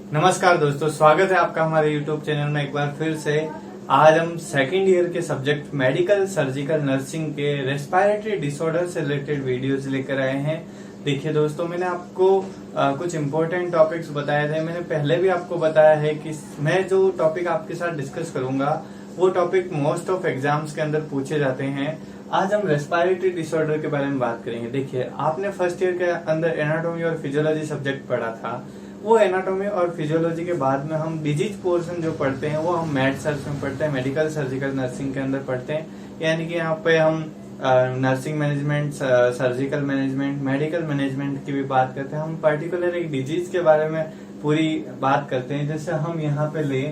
नमस्कार दोस्तों, स्वागत है आपका हमारे YouTube चैनल में एक बार फिर से। आज हम सेकेंड ईयर के सब्जेक्ट मेडिकल सर्जिकल नर्सिंग के रेस्पिरेटरी डिसऑर्डर से रिलेटेड वीडियोस लेकर आए हैं। देखिए दोस्तों, मैंने आपको कुछ इम्पोर्टेंट टॉपिक्स बताए थे। मैंने पहले भी आपको बताया है कि मैं जो टॉपिक आपके साथ डिस्कस करूंगा वो टॉपिक मोस्ट ऑफ एग्जाम्स के अंदर पूछे जाते हैं। आज हम रेस्पिरेटरी डिसऑर्डर के बारे में बात करेंगे। देखिए, आपने फर्स्ट ईयर के अंदर एनाटॉमी और फिजियोलॉजी सब्जेक्ट पढ़ा था। वो एनाटॉमी और फिजियोलॉजी के बाद में हम डिजीज पोर्शन जो पढ़ते हैं वो हम मेड सर्च में पढ़ते हैं, मेडिकल सर्जिकल नर्सिंग के अंदर पढ़ते हैं। यानी कि यहाँ पे हम nursing management, surgical management, medical management की भी बात करते हैं। हम पर्टिकुलर एक डिजीज के बारे में पूरी बात करते हैं। जैसे हम यहाँ पे ले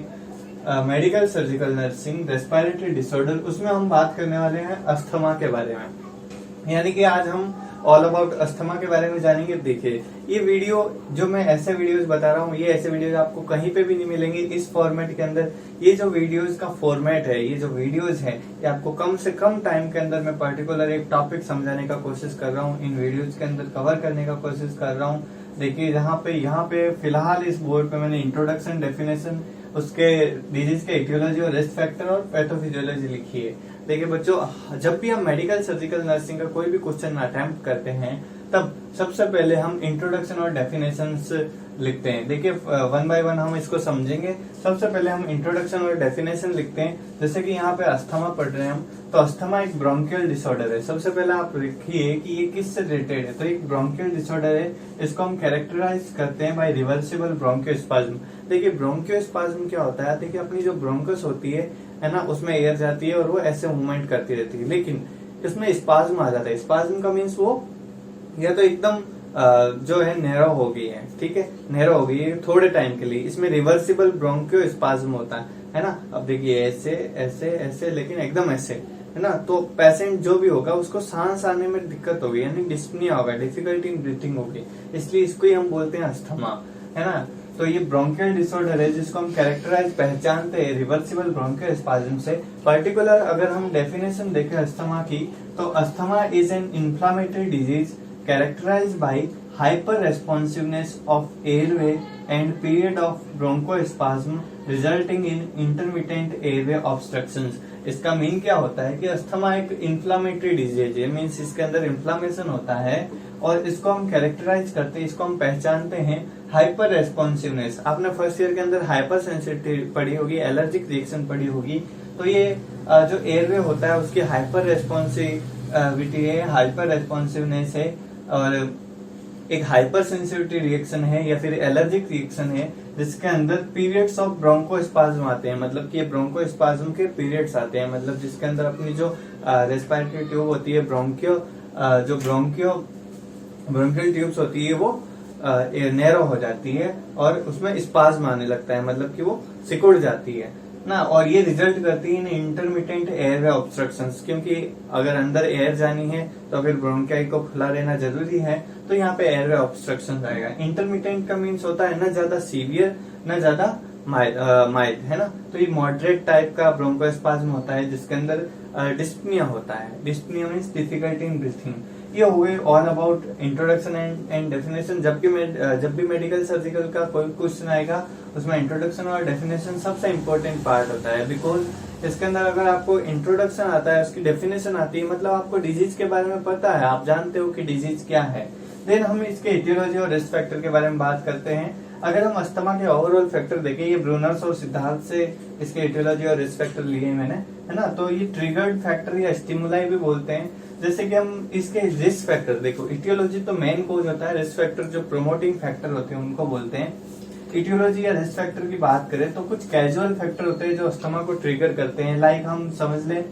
medical surgical nursing respiratory disorder, उसमें हम बात करने वाले हैं अस्थमा के बारे में। यानी कि आज हम ऑल अबाउट अस्थमा के बारे में जानेंगे। देखिए, ये वीडियो जो मैं ऐसे वीडियोस बता रहा हूँ, ये ऐसे वीडियोस आपको कहीं पे भी नहीं मिलेंगे इस फॉर्मेट के अंदर। ये जो वीडियोस का फॉर्मेट है, ये जो वीडियोस है, ये आपको कम से कम टाइम के अंदर मैं पर्टिकुलर एक टॉपिक समझाने का कोशिश कर रहा हूँ, इन वीडियोज के अंदर कवर करने का कोशिश कर रहा हूँ। देखिए, यहाँ पे फिलहाल इस बोर्ड पे मैंने इंट्रोडक्शन, डेफिनेशन, उसके डिजीज के एटियोलॉजी और रिस्क फैक्टर और पैथोफिजियोलॉजी लिखी है। देखिए बच्चों, जब भी हम मेडिकल सर्जिकल नर्सिंग का कोई भी क्वेश्चन अटेम्प्ट करते हैं तब सबसे पहले हम इंट्रोडक्शन और डेफिनेशंस लिखते हैं। देखिए, वन बाय वन हम इसको समझेंगे। सबसे पहले हम इंट्रोडक्शन और डेफिनेशन लिखते हैं। जैसे कि यहाँ पे अस्थमा पढ़ रहे हैं हम, तो अस्थमा एक ब्रोंकियल डिसऑर्डर है। सबसे पहले आप लिखिए कि ये किससे रिलेटेड है। तो एक ब्रोंकियल डिसऑर्डर है। इसको हम कैरेक्टराइज करते हैं बाय रिवर्सिबल ब्रोंकियोस्पाज्म। देखिए, ब्रोंकियोस्पाज्म क्या होता है। देखिए, अपनी जो ब्रोंकस होती है ना, उसमें एयर जाती है और वो ऐसे मूवमेंट करती रहती है, लेकिन इसमें स्पाज्म आ जाता है। स्पाज्म का मीन्स वो या तो एकदम जो है नैरो हो गई है, ठीक है, नैरो हो गई है थोड़े टाइम के लिए। इसमें रिवर्सिबल ब्रोंकियोस्पाज्म होता है ना। अब देखिए, ऐसे ऐसे ऐसे, लेकिन एकदम ऐसे, है ना। तो पेशेंट जो भी होगा उसको सांस आने में दिक्कत होगी, यानी डिस्पनिया होगा, डिफिकल्टी इन ब्रीथिंग होगी। इसलिए इसको ही हम बोलते हैं अस्थमा, है ना। तो ये ब्रोंकियल डिसऑर्डर है जिसको हम कैरेक्टराइज पहचानते हैं रिवर्सिबल ब्रोंकियोस्पाज्म से। पर्टिकुलर अगर हम डेफिनेशन देखें अस्थमा की, तो asthma is an inflammatory disease characterized by hyper-responsiveness of airway and period of bronchospasm resulting in intermittent airway obstructions। इसका मीन क्या होता है कि अस्थमा एक इन्फ्लामेटरी डिजीज है, मीन्स इसके अंदर इन्फ्लामेशन होता है और इसको हम कैरेक्टराइज करते हैं, इसको हम पहचानते हैं हाइपर रेस्पॉन्सिवनेस। आपने फर्स्ट ईयर के अंदर हाइपर सेंसिटिव पढ़ी होगी, एलर्जिक रिएक्शन पढ़ी होगी। तो ये जो एयरवे होता है उसकी हाइपर रेस्पॉन्सिविटी है, हाइपर रेस्पॉन्सिवनेस है, और एक हाइपर सेंसिटिविटी रिएक्शन है या फिर एलर्जिक रिएक्शन है जिसके अंदर पीरियड्स ऑफ ब्रोंकोस्पाज्म आते हैं। मतलब कि ब्रोंकोस्पाज्म के पीरियड्स आते हैं, मतलब जिसके अंदर अपनी जो रेस्पिरेटरी ट्यूब होती है, ब्रोंकियल ट्यूब्स होती है, वो नैरो हो जाती है और उसमें स्पाज्म आने लगता है, मतलब कि वो सिकुड़ जाती है ना। और ये रिजल्ट करती है इंटरमिटेंट एयरवे ऑब्स्ट्रक्शंस, क्योंकि अगर अंदर एयर जानी है तो फिर ब्रोंकाई को खुला रहना जरूरी है, तो यहाँ पे एयरवे ऑब्स्ट्रक्शन आएगा। इंटरमिटेंट का मीन्स होता है ना ज्यादा सीवियर ना ज्यादा माइल्ड, है ना। तो ये मॉडरेट टाइप का ब्रोंकोस्पाज्म होता है जिसके अंदर डिस्पनिया होता है। Dyspnoea means difficulty in breathing. ये हुए all about introduction and definition. जब भी मेडिकल सर्जिकल का कोई क्वेश्चन आएगा उसमें इंट्रोडक्शन और डेफिनेशन सबसे इम्पोर्टेंट पार्ट होता है। बिकॉज इसके अंदर अगर आपको इंट्रोडक्शन आता है, उसकी डेफिनेशन आती है, मतलब आपको डिजीज के बारे में पता है, आप जानते हो कि डिजीज क्या है। देन हम इसके एटियोलॉजी और रिस्क फैक्टर के बारे में बात करते हैं। अगर हम अस्थमा के ओवरऑल फैक्टर देखें, ये ब्रूनर्स और सिद्धार्थ से इसके एटियोलॉजी और रिस्क फैक्टर लिए मैंने, है ना। तो ये ट्रिगर्ड फैक्टर या स्टिमुलाई भी बोलते हैं। जैसे कि हम इसके रिस्क फैक्टर देखो, इटियोलॉजी तो मेन कोज होता है, रिस्क फैक्टर जो प्रोमोटिंग फैक्टर होते हैं उनको बोलते हैं। इटियोलॉजी या रिस्क फैक्टर की बात करें तो कुछ कैजुअल फैक्टर होते हैं जो अस्थमा को ट्रिगर करते हैं। लाइक हम समझ लें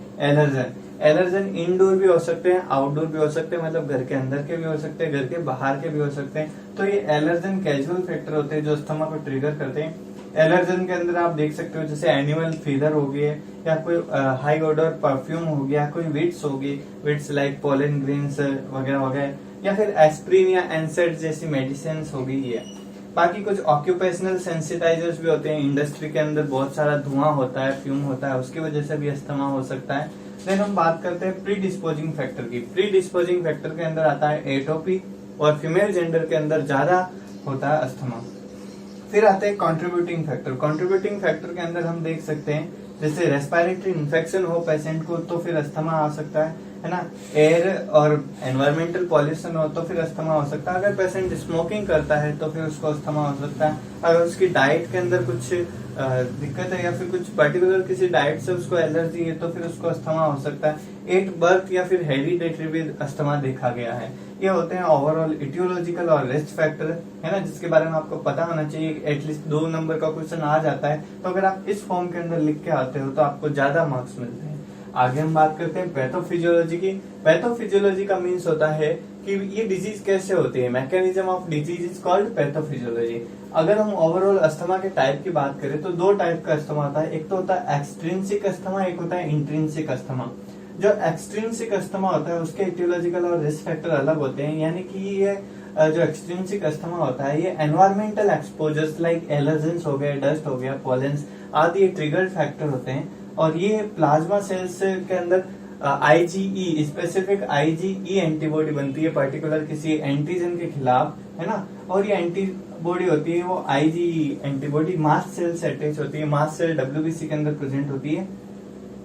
एलर्जन इनडोर भी हो सकते हैं, आउटडोर भी हो सकते हैं, मतलब घर के अंदर के भी हो सकते हैं, घर के बाहर के भी हो सकते हैं। तो ये एलर्जन कैजुअल फैक्टर होते हैं जो अस्थमा को ट्रिगर करते हैं। एलर्जन के अंदर आप देख सकते हो जैसे एनिमल फीवर हो गए, या कोई हाई ऑर्डर परफ्यूम हो गया, कोई विट्स होगी, विट्स लाइक पोलन ग्रेन्स वगैरह वगैरह, या फिर एस्प्रिन या एनसेड जैसी मेडिसिन हो गई है। बाकी कुछ ऑक्यूपेशनल सेंसिटाइजर्स भी होते हैं। इंडस्ट्री के अंदर बहुत सारा धुआं होता है, फ्यूम होता है, उसकी वजह से भी अस्थमा हो सकता है। देन हम बात करते हैं प्री डिस्पोजिंग फैक्टर की। प्री डिस्पोजिंग फैक्टर के अंदर आता है एटोपी, और फीमेल जेंडर के अंदर ज्यादा होता है अस्थमा। फिर आते हैं कंट्रीब्यूटिंग फैक्टर। कंट्रीब्यूटिंग फैक्टर के अंदर हम देख सकते हैं जैसे रेस्पिरेटरी इन्फेक्शन हो पेशेंट को तो फिर अस्थमा आ सकता है ना। एयर और एनवायरमेंटल पॉल्यूशन हो तो फिर अस्थमा हो सकता है। अगर पेशेंट स्मोकिंग करता है तो फिर उसको अस्थमा हो सकता है। अगर उसकी डाइट के अंदर कुछ दिक्कत है या फिर कुछ पर्टिकुलर किसी डाइट से उसको एलर्जी है तो फिर उसको अस्थमा हो सकता है। एट बर्थ या फिर हेरिडिटरी भी अस्थमा देखा गया है। ये होते हैं ओवरऑल इटियोलॉजिकल और रिस्क फैक्टर, है ना, जिसके बारे में आपको पता होना चाहिए। एटलीस्ट 2 नंबर का क्वेश्चन आ जाता है तो अगर आप इस फॉर्म के अंदर लिख के आते हो तो आपको ज्यादा मार्क्स मिलते हैं। आगे हम बात करते हैं पैथोफिजियोलॉजी की। पैथोफिजियोलॉजी का मीन्स होता है कि ये डिजीज कैसे होती है। Mechanism of disease is called pathophysiology. अगर हम ओवरऑल अस्थमा के टाइप की बात करें तो 2 टाइप का अस्थमा होता है। एक तो होता है एक्सट्रिंसिक अस्थमा, एक होता है इंट्रिंसिक अस्थमा। जो एक्सट्रिंसिक अस्थमा होता है उसके इटियोलॉजिकल और रिस्क फैक्टर अलग होते हैं। यानी कि ये जो एक्सट्रिंसिक अस्थमा होता है ये एनवायरमेंटल एक्सपोजर्स लाइक एलर्जेंस हो गए, डस्ट हो गया, पॉलेंस आदि ये ट्रिगर्ड फैक्टर होते हैं। और ये प्लाज्मा सेल्स के अंदर आईजीई स्पेसिफिक आईजीई एंटीबॉडी बनती है पर्टिकुलर किसी एंटीजन के खिलाफ, है ना। और ये एंटीबॉडी होती है वो आईजीई एंटीबॉडी मास्ट सेल से अटैच होती है। मास्ट सेल डब्ल्यूबीसी के अंदर प्रेजेंट होती है।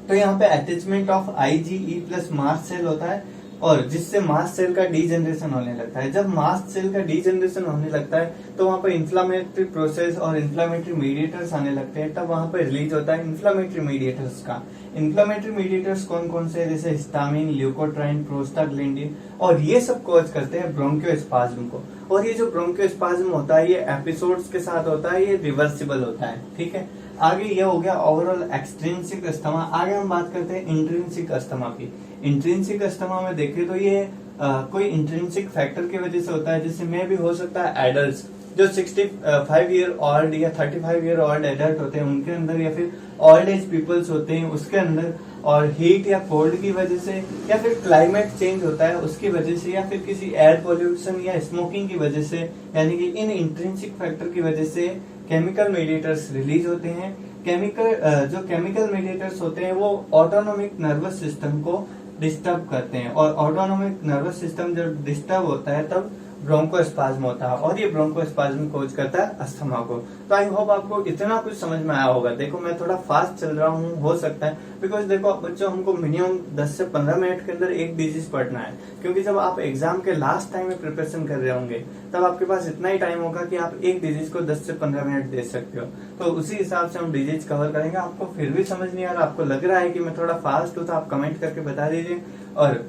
तो यहाँ पे attachment of IgE plus mast cell होता है और जिससे मास्ट सेल का डीजनरेशन होने लगता है। जब मास्ट सेल का डीजनरेशन होने लगता है तो वहां पर इन्फ्लामेटरी प्रोसेस और इन्फ्लामेटरी मीडिएटर्स आने लगते हैं। तब वहां पर रिलीज होता है इन्फ्लामेटरी मीडिएटर्स का। इन्फ्लामेटरी मीडिएटर्स कौन कौन से, जैसे हिस्टामिन, ल्यूकोट्राइन, प्रोस्टाग्लैंडिन, और ये सब कॉज करते हैं ब्रोंकियोस्पाज्म को। और ये जो ब्रोंकियोस्पाज्म होता है ये एपिसोड्स के साथ होता है, ये रिवर्सिबल होता है, ठीक है। आगे ये हो गया ओवरऑल एक्सट्रिंसिक अस्थमा। आगे हम बात करते हैं इंट्रिंसिक अस्थमा की। इंट्रिंसिक अस्थमा में देखें तो ये कोई इंट्रिंसिक फैक्टर की वजह से होता है, जिससे में भी हो सकता है एडल्ट जो 65 ईयर ओल्ड या 35 ईयर ओल्ड एडल्ट होते हैं उनके अंदर, या फिर ओल्ड एज पीपल्स होते हैं उसके अंदर, और हीट या कोल्ड की वजह से, या फिर क्लाइमेट चेंज होता है उसकी वजह से, या फिर किसी एयर पोल्यूशन या स्मोकिंग की वजह से, यानी कि इन इंट्रिंसिक फैक्टर की वजह से केमिकल मेडिएटर्स रिलीज होते हैं। जो केमिकल मेडिएटर्स होते हैं वो ऑटोनोमिक नर्वस सिस्टम को डिस्टर्ब करते हैं, और ऑटोनोमिक नर्वस सिस्टम जब डिस्टर्ब होता है तब ब्रोंकोस्पाज्म होता है, और ये ब्रोंकोस्पाज्म कॉज करता है अस्थमा को। तो आई होप आपको इतना कुछ समझ में आया होगा। देखो मैं थोड़ा फास्ट चल रहा हूँ, हो सकता है, बिकॉज देखो बच्चों हमको मिनिमम 10 से 15 मिनट के अंदर एक डिजीज पढ़ना है, क्योंकि जब आप एग्जाम के लास्ट टाइम में प्रिपरेशन कर रहे होंगे तब आपके पास इतना ही टाइम होगा कि आप एक डिजीज को 10 से 15 मिनट दे सकते हो। तो उसी हिसाब से हम डिजीज कवर करेंगे। आपको फिर भी समझ नहीं आ रहा, आपको लग रहा है कि मैं थोड़ा फास्ट हूँ, तो आप कमेंट करके बता दीजिए। और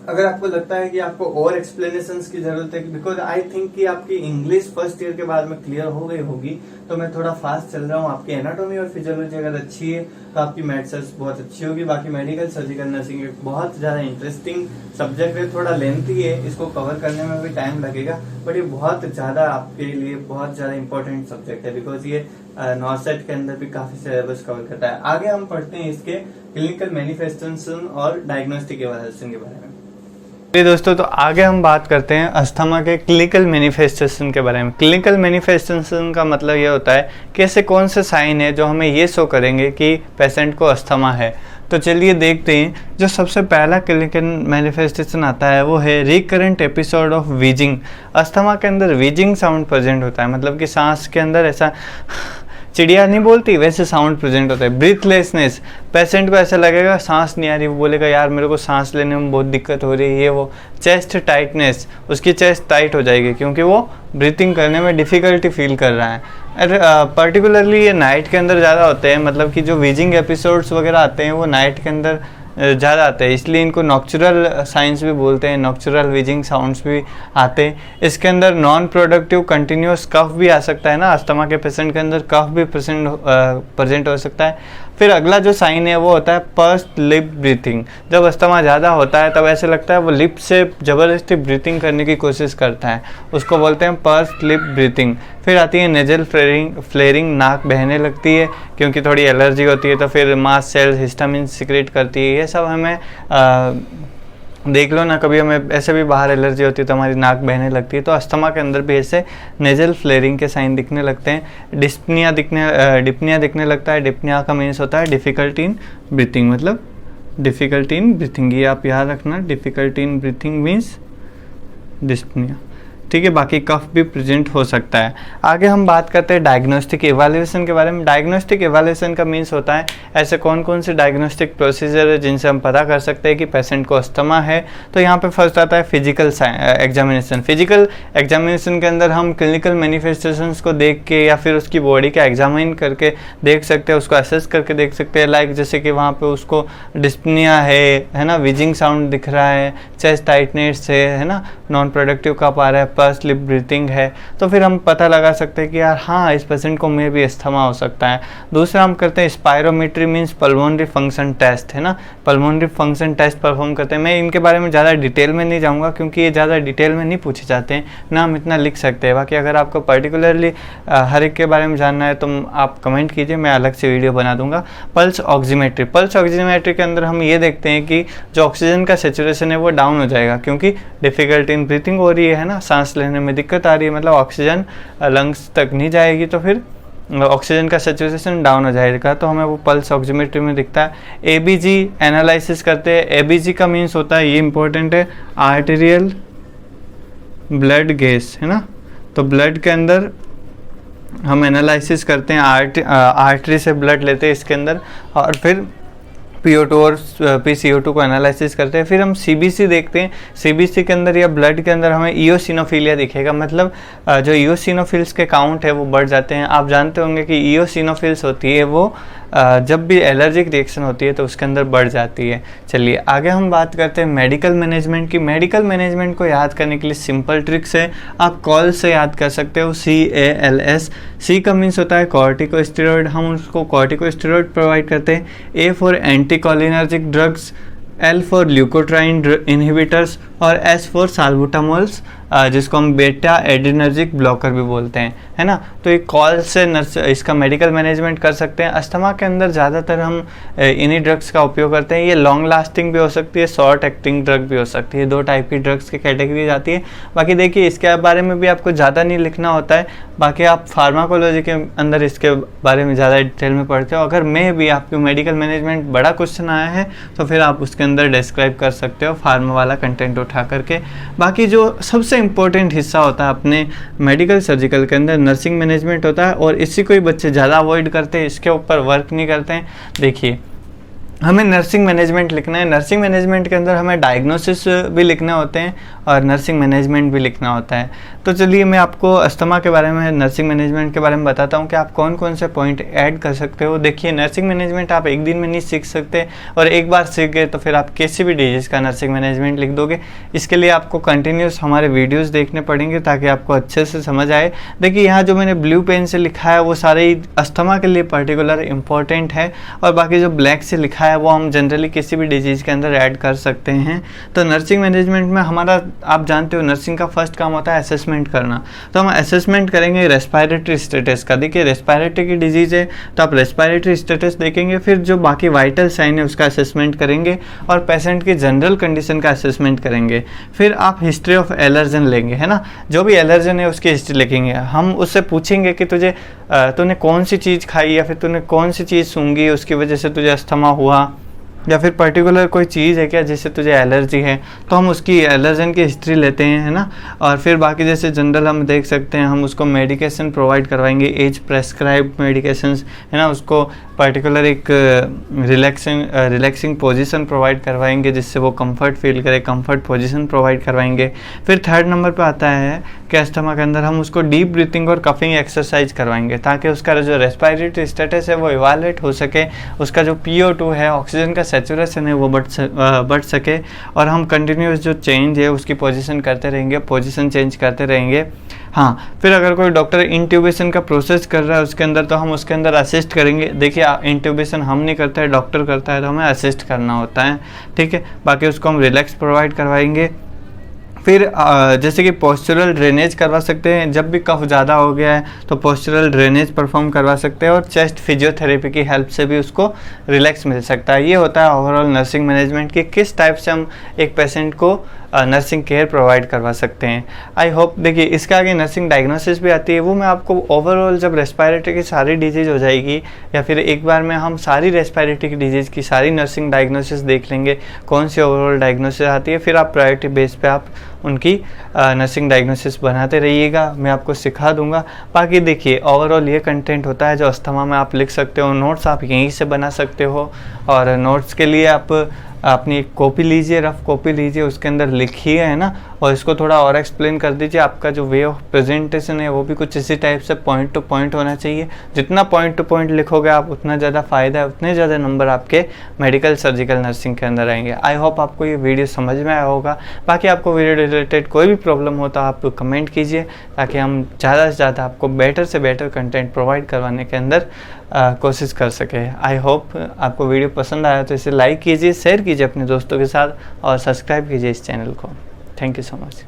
अगर आपको लगता है कि आपको और एक्सप्लेनेशंस की जरूरत है, बिकॉज आई थिंक कि आपकी इंग्लिश फर्स्ट ईयर के बाद में क्लियर हो गई होगी, तो मैं थोड़ा फास्ट चल रहा हूँ। आपकी एनाटॉमी और फिजियोलॉजी अगर अच्छी है तो आपकी मैथ्स बहुत अच्छी होगी। बाकी मेडिकल सर्जिकल नर्सिंग एक बहुत ज्यादा इंटरेस्टिंग सब्जेक्ट है, थोड़ा लेंथी है, इसको कवर करने में भी टाइम लगेगा, बट ये बहुत ज्यादा आपके लिए बहुत ज्यादा इंपॉर्टेंट सब्जेक्ट है, बिकॉज ये नॉर्सेट के अंदर भी काफी सिलेबस कवर करता है। आगे हम पढ़ते हैं इसके क्लिनिकल मैनिफेस्टेशन और डायग्नोस्टिक इवैल्यूएशन के बारे में। दोस्तों, तो आगे हम बात करते हैं अस्थमा के क्लिनिकल मैनिफेस्टेशन के बारे में। क्लिनिकल मैनिफेस्टेशन का मतलब ये होता है कि ऐसे कौन से साइन है जो हमें ये शो करेंगे कि पेशेंट को अस्थमा है। तो चलिए देखते हैं। जो सबसे पहला क्लिनिकल मैनिफेस्टेशन आता है वो है recurrent episode of wheezing. Asthma के अंदर वीजिंग साउंड प्रेजेंट होता है, मतलब कि सांस के अंदर ऐसा चिड़िया नहीं बोलती वैसे साउंड प्रेजेंट होता है। ब्रीथलेसनेस, पेशेंट को ऐसा लगेगा सांस नहीं आ रही, वो बोलेगा यार मेरे को सांस लेने में बहुत दिक्कत हो रही है, ये वो। चेस्ट टाइटनेस, उसकी चेस्ट टाइट हो जाएगी क्योंकि वो ब्रीथिंग करने में डिफिकल्टी फील कर रहा है। पर्टिकुलरली ये नाइट के अंदर ज़्यादा होते हैं, मतलब कि जो वीजिंग एपिसोड्स वगैरह आते हैं वो नाइट के अंदर ज़्यादा आते हैं, इसलिए इनको नॉक्चुरल साइंस भी बोलते हैं, नॉक्चुरल वीजिंग साउंड्स भी आते हैं। इसके अंदर नॉन प्रोडक्टिव कंटिन्यूस कफ भी आ सकता है ना, अस्थमा के पेशेंट के अंदर कफ भी प्रेजेंट हो सकता है। फिर अगला जो साइन है वो होता है पर्स्ड लिप ब्रीथिंग। जब अस्थमा ज़्यादा होता है तब ऐसे लगता है वो लिप से ज़बरदस्ती ब्रीथिंग करने की कोशिश करता है, उसको बोलते हैं पर्स्ड लिप ब्रीथिंग। फिर आती है नेजल फ्लेयरिंग, नाक बहने लगती है क्योंकि थोड़ी एलर्जी होती है, तो फिर मास्ट सेल्स हिस्टामिन सिक्रेट करती है। ये सब हमें देख लो ना, कभी हमें ऐसे भी बाहर एलर्जी होती है तो हमारी नाक बहने लगती है, तो अस्थमा के अंदर भी ऐसे नेजल फ्लेयरिंग के साइन दिखने लगते हैं। डिस्पनिया दिखने लगता है। डिस्पनिया का मीन्स होता है डिफिकल्टी इन ब्रीथिंग, मतलब डिफिकल्टी इन ब्रीथिंग, ये आप याद रखना, difficulty in breathing means dyspnoea, ठीक है, बाकी कफ भी प्रेजेंट हो सकता है। आगे हम बात करते हैं डायग्नोस्टिक एवेल्यूएशन के बारे में। डायग्नोस्टिक एवेल्यूएशन का मीन्स होता है ऐसे कौन कौन से डायग्नोस्टिक प्रोसीजर है जिनसे हम पता कर सकते हैं कि पेशेंट को अस्थमा है। तो यहाँ पे फर्स्ट आता है फिजिकल एग्जामिनेशन। फिजिकल एग्जामिनेशन के अंदर हम क्लिनिकल मैनिफेस्टेशंस को देख के या फिर उसकी बॉडी का एग्जामिन करके देख सकते हैं, उसको असेस करके देख सकते हैं। लाइक जैसे कि वहाँ पे उसको डिस्पनिया है ना, विजिंग साउंड दिख रहा है, चेस्ट टाइटनेस है ना, नॉन प्रोडक्टिव कफ आ रहा है, पर्स लिप ब्रीथिंग है, तो फिर हम पता लगा सकते हैं कि यार हाँ इस पेशेंट को मे भी अस्थमा हो सकता है। दूसरा हम करते हैं spirometry means pulmonary function test, है ना, पल्मोनरी फंक्शन टेस्ट परफॉर्म करते हैं। मैं इनके बारे में ज़्यादा डिटेल में नहीं जाऊँगा क्योंकि ये ज़्यादा डिटेल में नहीं पूछे जाते हैं ना, हम इतना लिख सकते हैं। बाकी अगर आपको पर्टिकुलरली हर एक के बारे में जानना है तो आप कमेंट कीजिए, मैं अलग से वीडियो बना दूंगा। पल्स ऑक्सीमेट्री, पल्स ऑक्सीमेट्री के अंदर हम ये देखते हैं कि जो ऑक्सीजन का सैचुरेशन है वो डाउन हो जाएगा क्योंकि डिफिकल्टी इन ब्रीथिंग हो रही है ना, सांस लेने में दिक्कत आ रही है, मतलब ऑक्सीजन लंग्स तक नहीं जाएगी तो फिर ऑक्सीजन का सैचुरेशन डाउन हो जाएगा, तो हमें वो पल्स ऑक्सीमेट्री में दिखता है। एबीजी एनालिसिस करते हैं। एबीजी का मीन्स होता है, ये इंपॉर्टेंट है, आर्टेरियल ब्लड गैस, है ना, तो ब्लड के अंदर हम एनालिसिस करते हैं, आर्टरी से ब्लड लेते हैं इसके अंदर और फिर PO2 और PCO2 को एनालिसिस करते हैं। फिर हम CBC देखते हैं। CBC के अंदर या ब्लड के अंदर हमें ईओसिनोफिलिया दिखेगा, मतलब जो ईओसिनोफिल्स के काउंट है वो बढ़ जाते हैं। आप जानते होंगे कि ईओसिनोफिल्स होती है वो जब भी एलर्जिक रिएक्शन होती है तो उसके अंदर बढ़ जाती है। चलिए आगे हम बात करते हैं मेडिकल मैनेजमेंट की। मेडिकल मैनेजमेंट को याद करने के लिए सिंपल ट्रिक्स है, आप कॉल से याद कर सकते हो, CALS। C का मीन्स होता है कॉर्टिकोस्टेरॉइड, हम उसको कॉर्टिकोस्टेरॉइड प्रोवाइड करते हैं। A for anticholinergic drugs, L for leukotriene inhibitors और S फॉर साल्बुटामोल्स, जिसको हम बेटा एड्रेनर्जिक ब्लॉकर भी बोलते हैं, है ना। तो एक कॉल से इसका मेडिकल मैनेजमेंट कर सकते हैं। अस्थमा के अंदर ज़्यादातर हम इन्हीं ड्रग्स का उपयोग करते हैं। ये लॉन्ग लास्टिंग भी हो सकती है, शॉर्ट एक्टिंग ड्रग भी हो सकती है, दो टाइप की ड्रग्स की कैटेगरी जाती है। बाकी देखिए इसके बारे में भी आपको ज़्यादा नहीं लिखना होता है, बाकी आप फार्माकोलॉजी के अंदर इसके बारे में ज़्यादा डिटेल में पढ़ते हो। अगर मैं भी आपको मेडिकल मैनेजमेंट बड़ा क्वेश्चन आया है तो फिर आप उसके अंदर डिस्क्राइब कर सकते हो फार्मा वाला कंटेंट उठा करके। बाकी जो सबसे इम्पोर्टेंट हिस्सा होता है अपने मेडिकल सर्जिकल के अंदर नर्सिंग मैनेजमेंट होता है, और इसी को ही बच्चे ज़्यादा अवॉइड करते हैं, इसके ऊपर वर्क नहीं करते हैं। देखिए हमें नर्सिंग मैनेजमेंट लिखना है, नर्सिंग मैनेजमेंट के अंदर हमें डायग्नोसिस भी लिखने होते हैं और नर्सिंग मैनेजमेंट भी लिखना होता है। तो चलिए मैं आपको अस्थमा के बारे में, नर्सिंग मैनेजमेंट के बारे में बताता हूँ कि आप कौन कौन से पॉइंट ऐड कर सकते हो। देखिए नर्सिंग मैनेजमेंट आप एक दिन में नहीं सीख सकते, और एक बार सीख गए तो फिर आप किसी भी डिजीज़ का नर्सिंग मैनेजमेंट लिख दोगे। इसके लिए आपको कंटिन्यूस हमारे वीडियोज़ देखने पड़ेंगे ताकि आपको अच्छे से समझ आए। देखिए यहाँ जो मैंने ब्लू पेन से लिखा है वो सारे ही अस्थमा के लिए पर्टिकुलर इंपॉर्टेंट है, और बाकी जो ब्लैक से लिखा है वो हम जनरली किसी भी डिजीज़ के अंदर ऐड कर सकते हैं। तो नर्सिंग मैनेजमेंट में हमारा, आप जानते हो नर्सिंग का फर्स्ट काम होता है असेसमेंट करना। तो हम असेसमेंट करेंगे रेस्पिरेटरी स्टेटस का। देखिए रेस्पिरेटरी की डिजीज़ है तो आप रेस्पिरेटरी स्टेटस देखेंगे, फिर जो बाकी वाइटल साइन है उसका असेसमेंट करेंगे, और पेशेंट की जनरल कंडीशन का असेसमेंट करेंगे। फिर आप हिस्ट्री ऑफ एलर्जन लेंगे, है ना, जो भी एलर्जन है उसकी हिस्ट्री लिखेंगे। हम उससे पूछेंगे कि तूने कौन सी चीज़ खाई या फिर तूने कौन सी चीज़ सूंघी उसकी वजह से तुझे अस्थमा हुआ, या फिर पर्टिकुलर कोई चीज़ है क्या जिससे तुझे एलर्जी है, तो हम उसकी एलर्जन की हिस्ट्री लेते हैं, है ना। और फिर बाकी जैसे जनरल हम देख सकते हैं, हम उसको मेडिकेशन प्रोवाइड करवाएंगे, एज प्रेस्क्राइब्ड मेडिकेशंस, है ना, उसको पर्टिकुलर एक रिलैक्सिंग पोजीशन प्रोवाइड करवाएंगे जिससे वो कंफर्ट फील करे, कंफर्ट पोजीशन प्रोवाइड करवाएंगे। फिर थर्ड नंबर पे आता है कि अस्थमा के अंदर हम उसको डीप ब्रीथिंग और कफिंग एक्सरसाइज करवाएंगे ताकि उसका जो रेस्पिरेटरी स्टेटस है वो इवैल्यूएट हो सके, उसका जो PO2 है, ऑक्सीजन का सैचुरेशन है वो बढ़ सके, और हम कंटिन्यूस जो चेंज है उसकी पोजीशन करते रहेंगे, पोजीशन चेंज करते रहेंगे। हाँ, फिर अगर कोई डॉक्टर इंट्यूबेशन का प्रोसेस कर रहा है उसके अंदर तो हम उसके अंदर असिस्ट करेंगे। देखिए इंट्यूबेशन हम नहीं करते हैं, डॉक्टर करता है, तो हमें असिस्ट करना होता है, ठीक है। बाकी उसको हम रिलैक्स प्रोवाइड करवाएंगे। फिर जैसे कि पोस्चरल ड्रेनेज करवा सकते हैं, जब भी कफ ज़्यादा हो गया है तो पोस्चरल ड्रेनेज परफॉर्म करवा सकते हैं, और चेस्ट फिजियोथेरेपी की हेल्प से भी उसको रिलैक्स मिल सकता है। ये होता है ओवरऑल नर्सिंग मैनेजमेंट की किस टाइप से हम एक पेशेंट को नर्सिंग केयर प्रोवाइड करवा सकते हैं। आई होप, देखिए इसके आगे नर्सिंग डायग्नोसिस भी आती है, वो मैं आपको ओवरऑल जब रेस्पिरेटरी की सारी डिजीज़ हो जाएगी या फिर एक बार में हम सारी रेस्पिरेटरी की डिजीज़ की सारी नर्सिंग डायग्नोसिस देख लेंगे, कौन सी ओवरऑल डायग्नोसिस आती है, फिर आप प्रायोरिटी बेस पे आप उनकी नर्सिंग डायग्नोसिस बनाते रहिएगा, मैं आपको सिखा दूंगा। बाकी देखिए ओवरऑल ये कंटेंट होता है जो अस्थमा में आप लिख सकते हो, नोट्स आप यहीं से बना सकते हो, और नोट्स के लिए आप अपनी एक कॉपी लीजिए, रफ कॉपी लीजिए, उसके अंदर लिखिए, है ना, और इसको थोड़ा और एक्सप्लेन कर दीजिए। आपका जो वे ऑफ प्रेजेंटेशन है वो भी कुछ इसी टाइप से पॉइंट टू पॉइंट होना चाहिए। जितना पॉइंट टू पॉइंट लिखोगे आप उतना ज़्यादा फ़ायदा है, उतने ज़्यादा नंबर आपके मेडिकल सर्जिकल नर्सिंग के अंदर आएंगे। आई होप आपको ये वीडियो समझ में आया होगा। बाकी आपको वीडियो रिलेटेड कोई भी प्रॉब्लम हो तो आप कमेंट कीजिए, ताकि हम ज़्यादा से ज़्यादा आपको बेटर से बेटर कंटेंट प्रोवाइड करवाने के अंदर कोशिश कर सके। आई होप आपको वीडियो पसंद आया तो इसे लाइक कीजिए, शेयर कीजिए अपने दोस्तों के साथ और सब्सक्राइब कीजिए इस चैनल को। Thank you so much.